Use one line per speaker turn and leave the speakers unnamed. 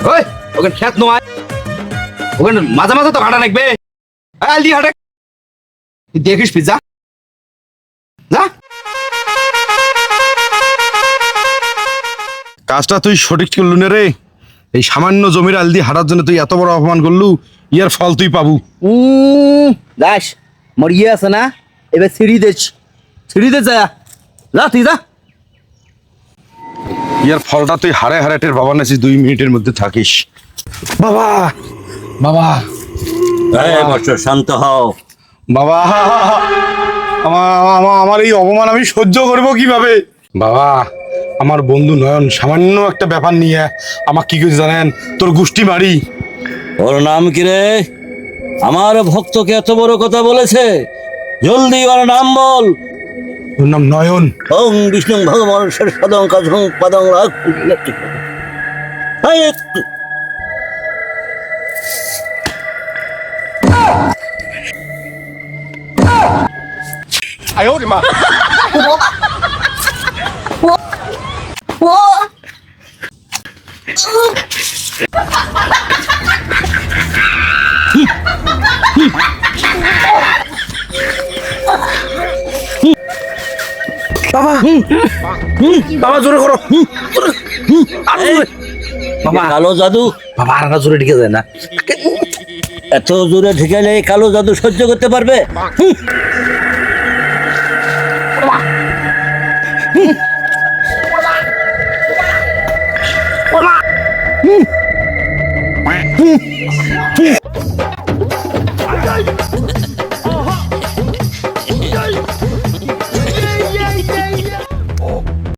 ওই ওখানে খেত নয়, ওখানে মাঝে মাঝে তো হাঁটা লাগবে। আলদি হাঁটে দেখিস পিজা যা।
কাজটা তুই সঠিক করলু না রে। এই সামান্য জমির আল দিয়ে হাঁটার জন্য তুই এত বড় অপমান করলু, ইয়ার ফল তুই পাবু।
দাস মোর ইয়ে আছে না, এবার সিঁড়িতে যা, যা তুই যা।
ইয়ার ফলটা তুই হারে হারে টের বাবা নাছিস, 2 মিনিটের মধ্যে থাকিস। বাবা বাবা
শান্ত হও।
বাবা, আমার এই অপমান আমি সহ্য করব কিভাবে? বাবা, আমার বন্ধু নয়ন সামান্য একটা ব্যাপার নিয়ে আমাকে কি করে জানেন, তোর গুষ্টি মারি।
ওর নাম কি রে? আমার ভক্তকে এত বড় কথা বলেছে, জলদি ওর নাম বল।
ওর নাম নয়ন।
ওং বিষ্ণু ভগবান সদং কাজং পদং রাগ।
বাবা বাবা জোরে করো।
বাবা কালো জাদু,
বাবা আর জোরে ঢেকে যায় না।
এত জোরে ঢেকালে কালো জাদু সহ্য করতে পারবে?